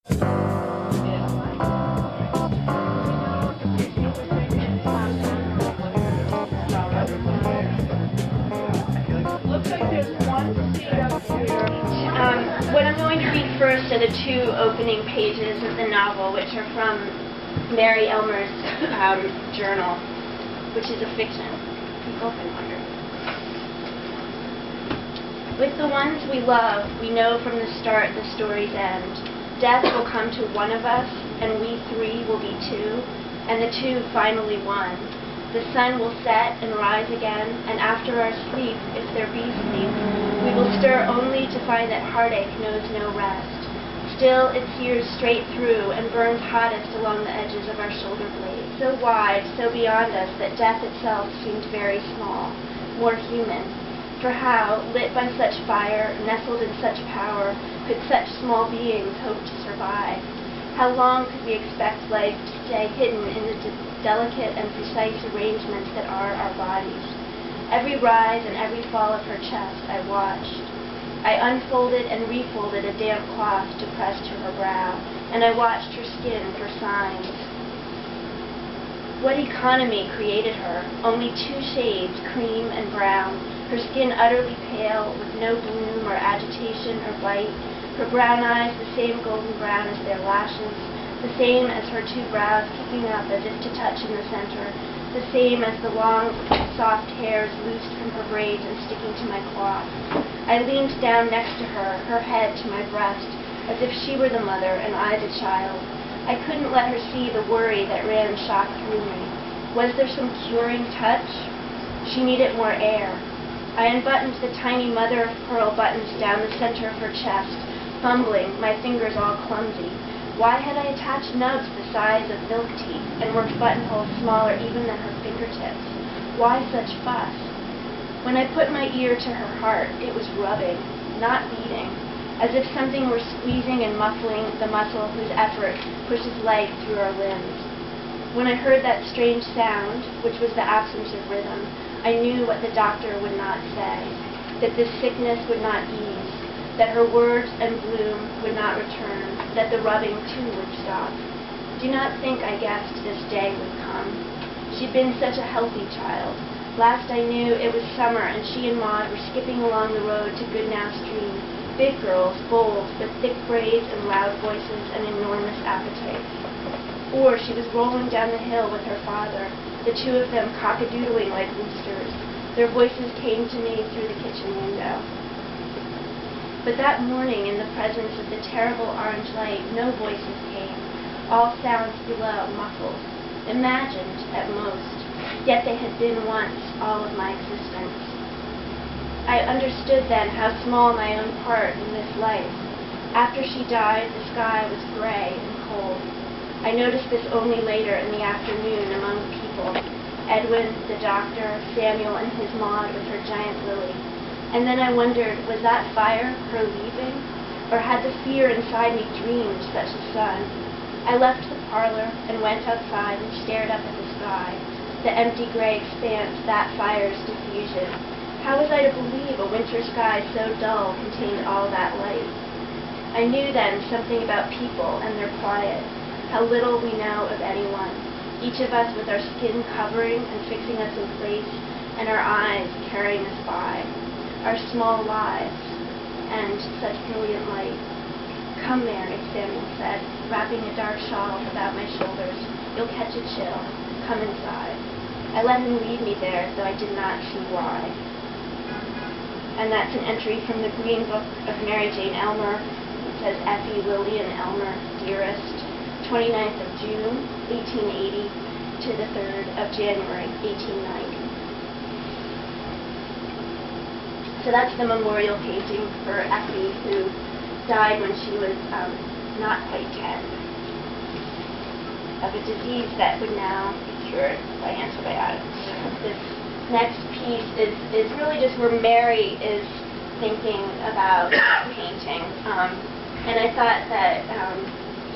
What I'm going to read first are the two opening pages of the novel, which are from Mary Elmer's journal, which is a fiction. People can wonder. With the ones we love, we know from the start the story's end. Death will come to one of us, and we three will be two, and the two finally one. The sun will set and rise again, and after our sleep, if there be sleep, we will stir only to find that heartache knows no rest. Still, it sears straight through and burns hottest along the edges of our shoulder blades, so wide, so beyond us, that death itself seemed very small, more human. For how, lit by such fire, nestled in such power, could such small beings hope to survive? How long could we expect life to stay hidden in the delicate and precise arrangements that are our bodies? Every rise and every fall of her chest I watched. I unfolded and refolded a damp cloth to press to her brow, and I watched her skin for signs. What economy created her? Only two shades, cream and brown. Her skin utterly pale, with no bloom or agitation or bite. Her brown eyes the same golden brown as their lashes, the same as her two brows kicking up as if to touch in the center, the same as the long, soft hairs loosed from her braids and sticking to my cloth. I leaned down next to her, her head to my breast, as if she were the mother and I the child. I couldn't let her see the worry that ran shock through me. Was there some curing touch? She needed more air. I unbuttoned the tiny mother-of-pearl buttons down the center of her chest, fumbling, my fingers all clumsy. Why had I attached nubs the size of milk teeth and worked buttonholes smaller even than her fingertips? Why such fuss? When I put my ear to her heart, it was rubbing, not beating, as if something were squeezing and muffling the muscle whose effort pushes life through our limbs. When I heard that strange sound, which was the absence of rhythm, I knew what the doctor would not say, that this sickness would not ease, that her words and bloom would not return, that the rubbing too would stop. Do not think I guessed this day would come. She'd been such a healthy child. Last I knew, it was summer, and she and Maud were skipping along the road to Goodnow Stream, big girls, bold, with thick braids and loud voices and enormous appetites. Or she was rolling down the hill with her father, the two of them cock-a-doodling like roosters. Their voices came to me through the kitchen window. But that morning, in the presence of the terrible orange light, no voices came. All sounds below muffled, imagined at most, yet they had been once all of my existence. I understood then how small my own part in this life. After she died, the sky was gray and cold. I noticed this only later in the afternoon among people. Edwin, the doctor, Samuel, and his Maud with her giant lily. And then I wondered, was that fire her leaving? Or had the fear inside me dreamed such a sun? I left the parlor and went outside and stared up at the sky, the empty gray expanse, that fire's diffusion. How was I to believe a winter sky so dull contained all that light? I knew then something about people and their quiet, how little we know of anyone, each of us with our skin covering and fixing us in place, and our eyes carrying us by, our small lives, and such brilliant light. Come, Mary, Samuel said, wrapping a dark shawl about my shoulders. You'll catch a chill. Come inside. I let him lead me there, though I did not see why. And that's an entry from the Green Book of Mary Jane Elmer. It says, Effie Lillian Elmer, dearest, 29th of June, 1880, to the 3rd of January, 1890. So that's the memorial painting for Effie, who died when she was not quite 10, of a disease that would now be cured by antibiotics. This next piece is really just where Mary is thinking about painting. And I thought that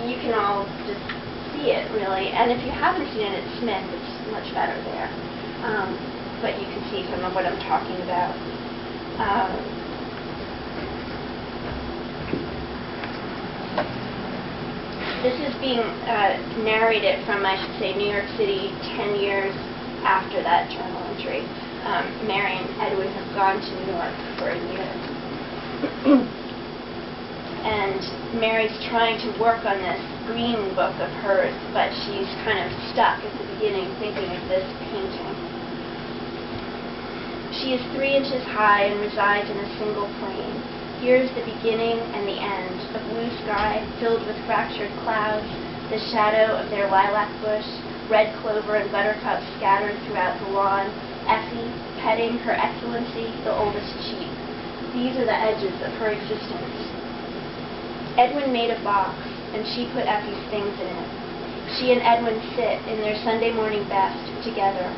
you can all just see it, really. And if you haven't seen it at Smith, it's much better there. But you can see some of what I'm talking about. This is being narrated from, I should say, New York City 10 years after that journal entry. Mary and Edwin have gone to New York for a year. And Mary's trying to work on this green book of hers, but she's kind of stuck at the beginning thinking of this painting. She is 3 inches high and resides in a single plane. Here is the beginning and the end, a blue sky filled with fractured clouds, the shadow of their lilac bush, red clover and buttercups scattered throughout the lawn, Effie petting her excellency, the oldest sheep. These are the edges of her existence. Edwin made a box, and she put Effie's things in it. She and Edwin sit in their Sunday morning best together.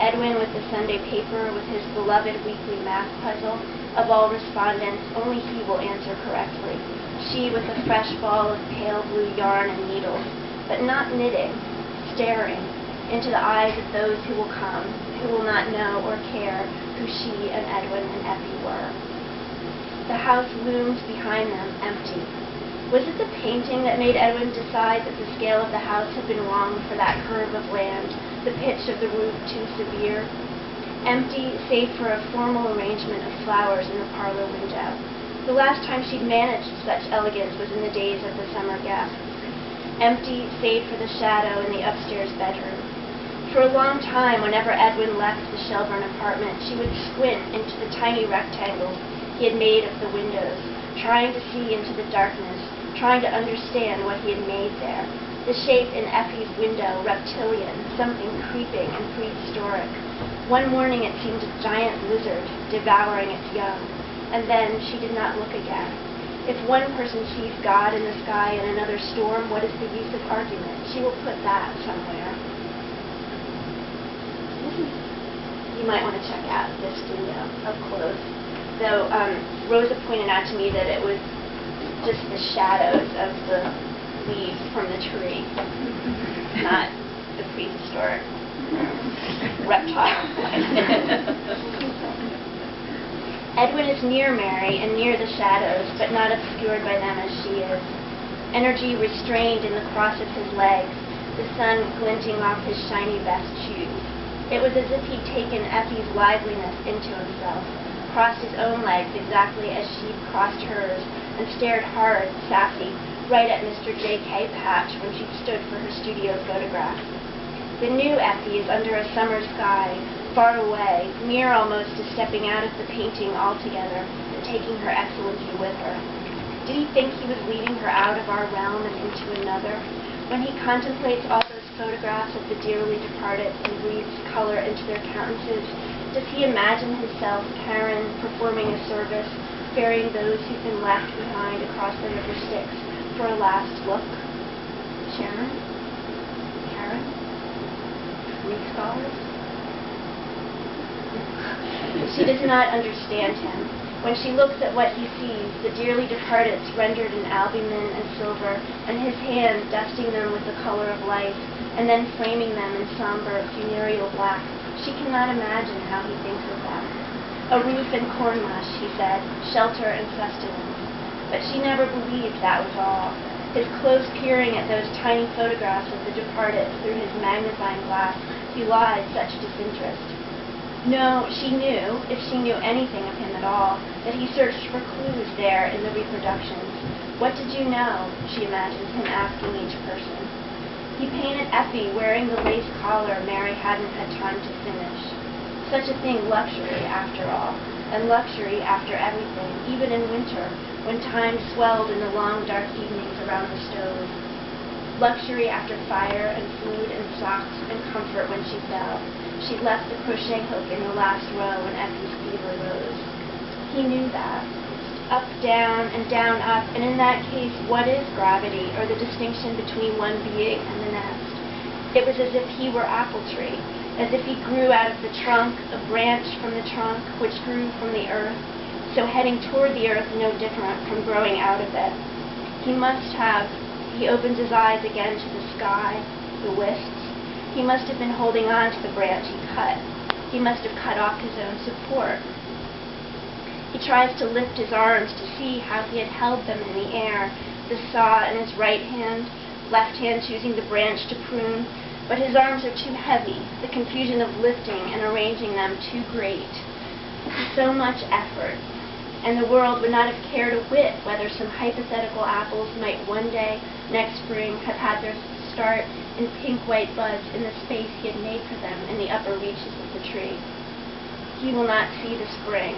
Edwin with the Sunday paper, with his beloved weekly math puzzle. Of all respondents, only he will answer correctly. She with a fresh ball of pale blue yarn and needles, but not knitting, staring into the eyes of those who will come, who will not know or care who she and Edwin and Effie were. The house loomed behind them, empty. Was it the painting that made Edwin decide that the scale of the house had been wrong for that curve of land, the pitch of the roof too severe? Empty, save for a formal arrangement of flowers in the parlor window. The last time she'd managed such elegance was in the days of the summer guests. Empty, save for the shadow in the upstairs bedroom. For a long time, whenever Edwin left the Shelburne apartment, she would squint into the tiny rectangles he had made of the windows, trying to see into the darkness, trying to understand what he had made there. The shape in Effie's window, reptilian, something creeping and prehistoric. One morning it seemed a giant lizard devouring its young, and then she did not look again. If one person sees God in the sky and another storm, what is the use of argument? She will put that somewhere. You might want to check out this window up close. Though Rosa pointed out to me that it was just the shadows of the leaves from the tree, not the prehistoric reptile. Edwin is near Mary and near the shadows, but not obscured by them as she is. Energy restrained in the cross of his legs, the sun glinting off his shiny vest shoes. It was as if he'd taken Effie's liveliness into himself, crossed his own legs exactly as she'd crossed hers, and stared hard, sassy, right at Mr. J.K. Patch when she stood for her studio photograph. The new Effie is under a summer sky, far away, near almost to stepping out of the painting altogether and taking her excellency with her. Did he think he was leading her out of our realm and into another? When he contemplates all those photographs of the dearly departed and breathes color into their countenances, does he imagine himself, Karen, performing a service, ferrying those who've been left behind across the river Styx for a last look? Sharon? Karen? Greek scholars? She does not understand him. When she looks at what he sees, the dearly departeds rendered in albumen and silver, and his hand dusting them with the color of life, and then framing them in somber, funereal black, she cannot imagine how he thinks of them. A roof and corn mush, he said, shelter and sustenance. But she never believed that was all. His close peering at those tiny photographs of the departed through his magnifying glass belied such disinterest. No, she knew, if she knew anything of him at all, that he searched for clues there in the reproductions. What did you know? She imagined him asking each person. He painted Effie wearing the lace collar Mary hadn't had time to finish. Such a thing, luxury, after all, and luxury after everything, even in winter, when time swelled in the long dark evenings around the stove. Luxury after fire and food and socks and comfort when she fell. She'd left the crochet hook in the last row when Effie's fever rose. He knew that. Up, down, and down, up, and in that case, what is gravity, or the distinction between one being and the next? It was as if he were apple tree, as if he grew out of the trunk, a branch from the trunk, which grew from the earth, so heading toward the earth no different from growing out of it. He opened his eyes again to the sky, the wisps. He must have been holding on to the branch he cut. He must have cut off his own support. He tries to lift his arms to see how he had held them in the air, the saw in his right hand, left hand choosing the branch to prune, but his arms are too heavy, the confusion of lifting and arranging them too great. So much effort, and the world would not have cared a whit whether some hypothetical apples might one day, next spring, have had their start in pink-white buds in the space he had made for them in the upper reaches of the tree. He will not see the spring,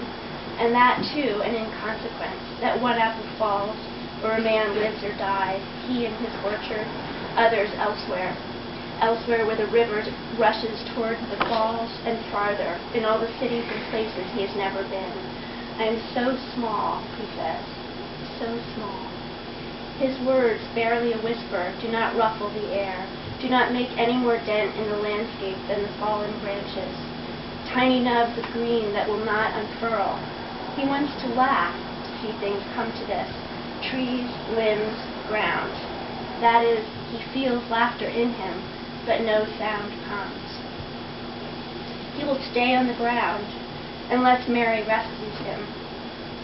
and that too an inconsequence, that one apple falls, or a man lives or dies, he in his orchard, others elsewhere where the river rushes toward the falls and farther, in all the cities and places he has never been. I am so small, he says, so small. His words, barely a whisper, do not ruffle the air, do not make any more dent in the landscape than the fallen branches. Tiny nubs of green that will not unfurl. He wants to laugh to see things come to this. Trees, limbs, ground. That is, he feels laughter in him, but no sound comes. He will stay on the ground unless Mary rescues him.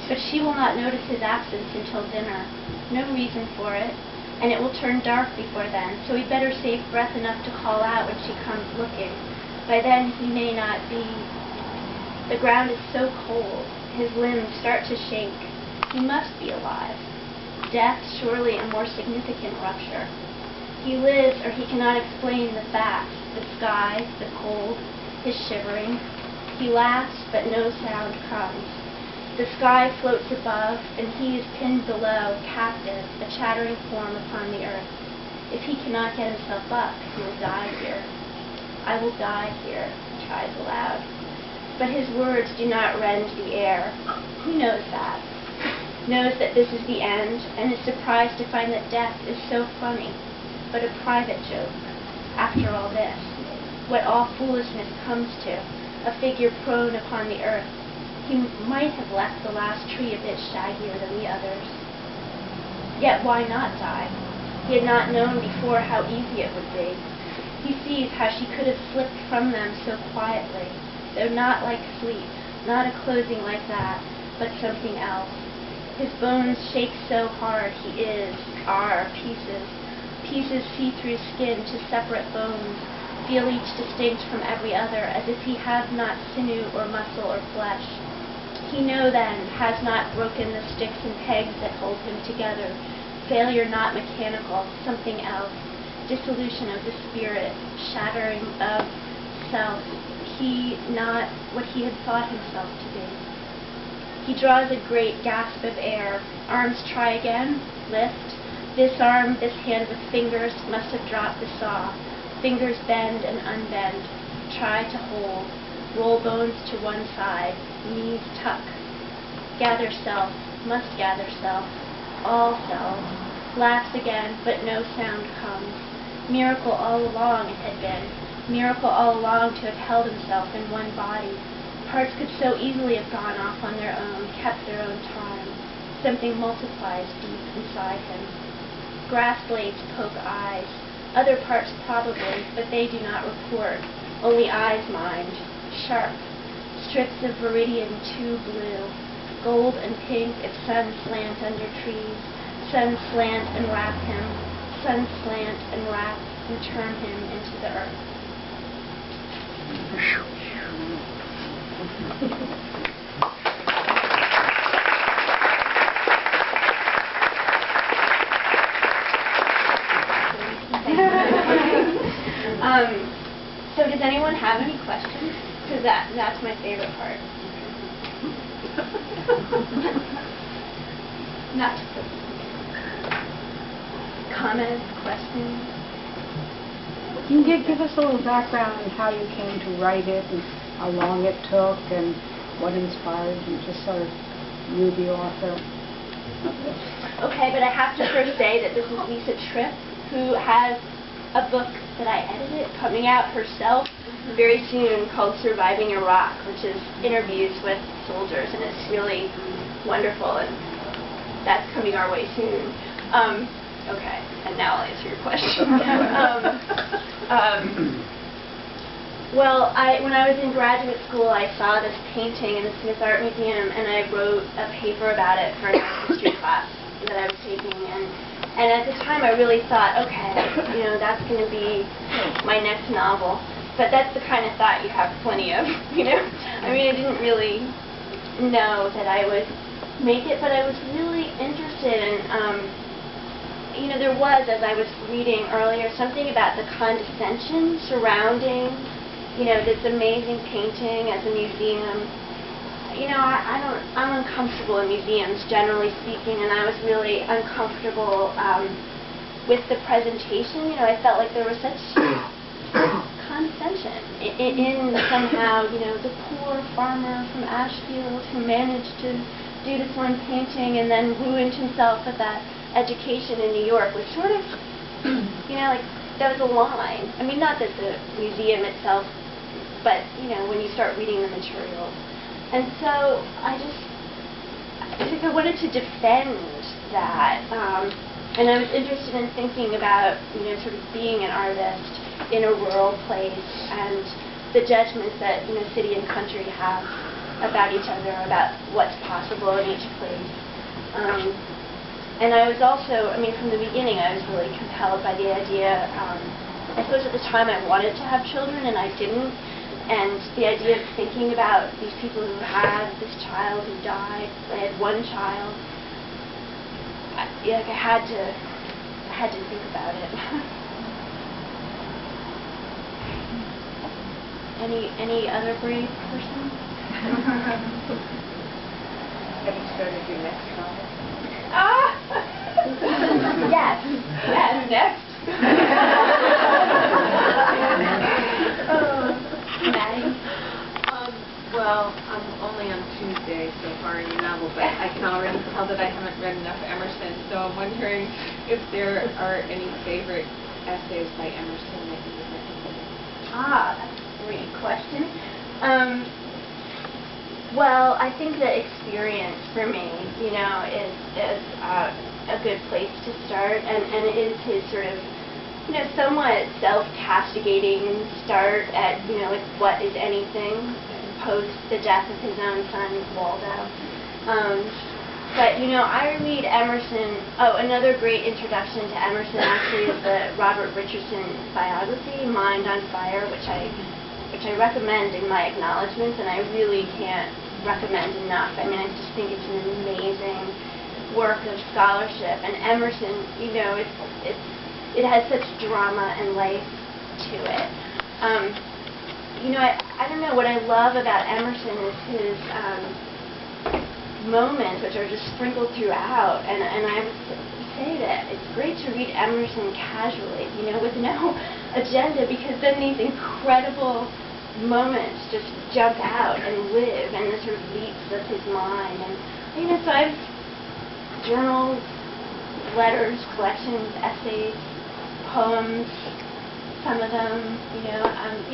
But she will not notice his absence until dinner. No reason for it, and it will turn dark before then, so he'd better save breath enough to call out when she comes looking. By then he may not be. The ground is so cold, his limbs start to shake. He must be alive. Death, surely a more significant rupture. He lives, or he cannot explain the facts, the sky, the cold, his shivering. He laughs, but no sound comes. The sky floats above, and he is pinned below, captive, a chattering form upon the earth. If he cannot get himself up, he will die here. I will die here, he cries aloud. But his words do not rend the air. He knows that. Knows that this is the end, and is surprised to find that death is so funny, but a private joke. After all this, what all foolishness comes to, a figure prone upon the earth. He might have left the last tree a bit shaggier than the others. Yet why not die? He had not known before how easy it would be. He sees how she could have slipped from them so quietly, though not like sleep, not a closing like that, but something else. His bones shake so hard are pieces see through skin to separate bones, feel each distinct from every other, as if he had not sinew or muscle or flesh. He then has not broken the sticks and pegs that hold him together, failure not mechanical, something else, dissolution of the spirit, shattering of self, he not what he had thought himself to be. He draws a great gasp of air, arms try again, lift. This arm, this hand with fingers must have dropped the saw. Fingers bend and unbend, try to hold, roll bones to one side, knees tuck. Gather self, must gather self, all selves. Laughs again, but no sound comes. Miracle all along it had been. Miracle all along to have held himself in one body. Parts could so easily have gone off on their own, kept their own time. Something multiplies deep inside him. Grass blades poke eyes. Other parts probably, but they do not report. Only eyes mind. Sharp. Strips of viridian too blue. Gold and pink if sun slant under trees. Sun slant and wrap him. Sun slant and wrap and turn him into the earth. So does anyone have any questions? Because that's my favorite part. Not to put comments, questions. Can you give us a little background on how you came to write it and how long it took and what inspired you, just sort of you, the author of this? Okay, but I have to first say that this is Lisa Tripp, who has a book that I edited coming out herself very soon called Surviving Iraq, which is interviews with soldiers, and it's really wonderful, and that's coming our way soon. Okay, and now I'll answer your question. Well, when I was in graduate school, I saw this painting in the Smith Art Museum, and I wrote a paper about it for an art history class that I was taking, and And at the time, I really thought, okay, that's going to be my next novel. But that's the kind of thought you have plenty of, I mean, I didn't really know that I would make it, but I was really interested in, there was, as I was reading earlier, something about the condescension surrounding, this amazing painting as a museum. I'm uncomfortable in museums, generally speaking, and I was really uncomfortable with the presentation. I felt like there was such condescension in somehow, the poor farmer from Ashfield who managed to do this one painting and then ruined himself with that education in New York was sort of, like that was a line. I mean, not that the museum itself, but, when you start reading the materials. And so I think I wanted to defend that. And I was interested in thinking about, sort of being an artist in a rural place and the judgments that, city and country have about each other, about what's possible in each place. And I was also, from the beginning, I was really compelled by the idea, I suppose at the time I wanted to have children and I didn't. And the idea of thinking about these people who had this child who died, I had one child, I had to think about it. Any other brave person? Have you started your next novel? Yes, next. Maddie? Well, I'm only on Tuesday so far in your novel, but I can already tell that I haven't read enough Emerson, so I'm wondering if there are any favorite essays by Emerson that you would recommend. That's a great question. Well, I think that experience for me, is a good place to start, and it is his sort of somewhat self-castigating start at, like, what is anything, post the death of his own son, Waldo. But, I read Emerson, another great introduction to Emerson actually is the Robert Richardson biography, Mind on Fire, which I recommend in my acknowledgments, and I really can't recommend enough. I mean, I just think it's an amazing work of scholarship, and Emerson, it has such drama and life to it. I don't know, what I love about Emerson is his moments, which are just sprinkled throughout, and I would say that it's great to read Emerson casually, with no agenda, because then these incredible moments just jump out and live, and the sort of leaps of his mind. And, so I've journals, letters, collections, essays, poems, some of them,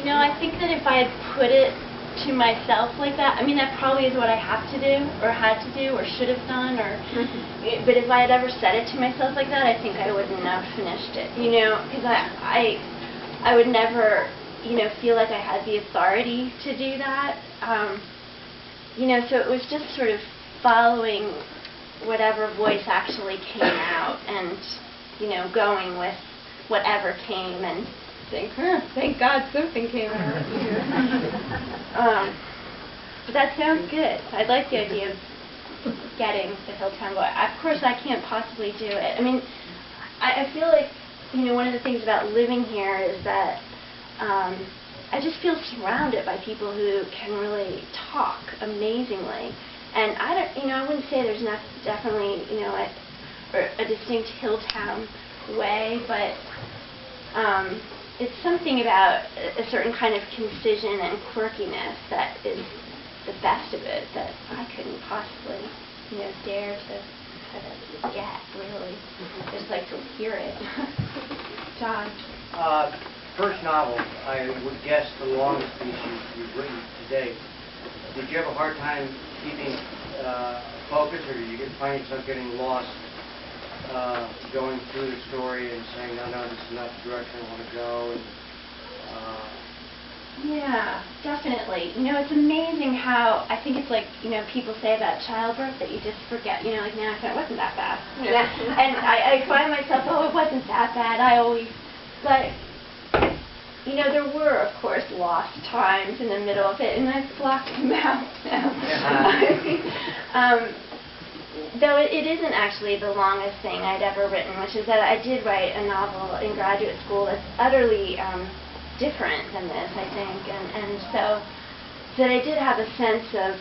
I think that if I had put it to myself like that, that probably is what I have to do, or had to do, or should have done, or, but if I had ever said it to myself like that, I think I wouldn't have finished it, because I would never, feel like I had the authority to do that, so it was just sort of following whatever voice actually came out, and, going with whatever came, and think, thank God something came out. But that sounds good. I like the idea of getting the Hilltown Boy. Of course, I can't possibly do it. I feel like, one of the things about living here is that I just feel surrounded by people who can really talk amazingly. And I wouldn't say there's definitely, a distinct Hilltown way, but it's something about a certain kind of concision and quirkiness that is the best of it that I couldn't possibly, dare to kind of get, really. Just like to hear it. John? First novel, I would guess the longest piece you've written to date. Did you have a hard time keeping focus, or did you find yourself getting lost going through the story and saying, no, this is not the direction I want to go? And Yeah, definitely. You know, it's amazing how, I think it's like, you know, people say about childbirth that you just forget, you know, like, nah, it wasn't that bad. Yeah. And I find myself, oh, it wasn't that bad. I always, but, you know, there were, of course, lost times in the middle of it, and I've blocked them out now. Though it isn't actually the longest thing I'd ever written, which is that I did write a novel in graduate school that's utterly different than this, I think, and so that I did have a sense of,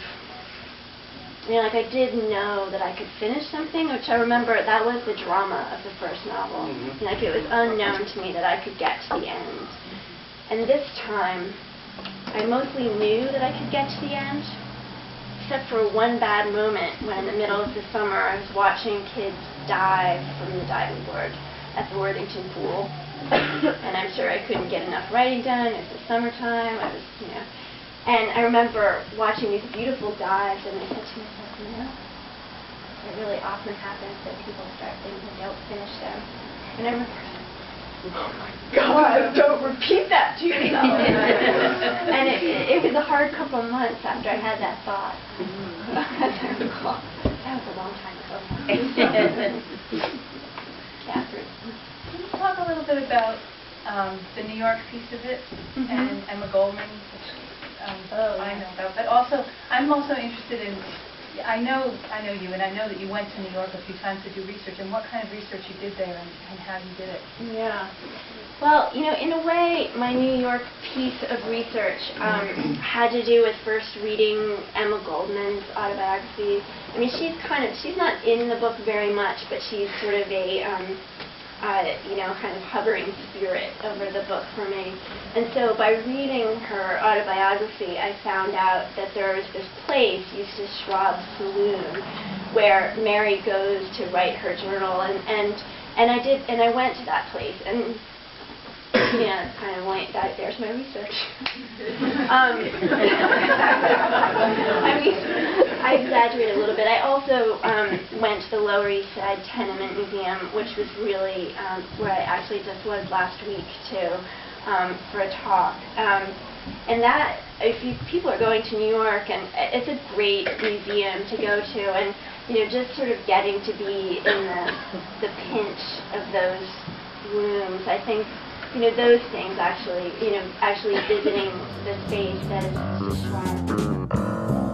you know, like I did know that I could finish something, which I remember that was the drama of the first novel. Mm-hmm. Like it was unknown to me that I could get to the end. And this time, I mostly knew that I could get to the end, except for one bad moment when in the middle of the summer I was watching kids dive from the diving board at the Worthington Pool. And I'm sure I couldn't get enough writing done. It was the summertime. I was, you know. And I remember watching these beautiful dives, and I said to myself, you know, it really often happens that people start things and don't finish them. And I remember, oh my God, don't repeat that to yourself. And it was a hard couple of months after I had that thought. As I recall. That was a long time ago. Catherine. Can you talk a little bit about the New York piece of it and Emma Goldman, which I know about, but also I'm also interested in. I know you, and I know that you went to New York a few times to do research, and what kind of research you did there, and how you did it. Yeah. Well, you know, in a way, my New York piece of research had to do with first reading Emma Goldman's autobiography. I mean, she's not in the book very much, but she's sort of a you know, kind of hovering spirit over the book for me. And so by reading her autobiography, I found out that there is this place, Eustace Schwab's Saloon, where Mary goes to write her journal, and I went to that place, and yeah, kind of went, there's my research. I mean, I exaggerate a little bit. I also went to the Lower East Side Tenement Museum, which was really where I actually just was last week too, for a talk. And that, if people are going to New York, and it's a great museum to go to, and you know, just sort of getting to be in the pinch of those rooms, I think. You know, those things actually, you know, actually visiting the space that is described.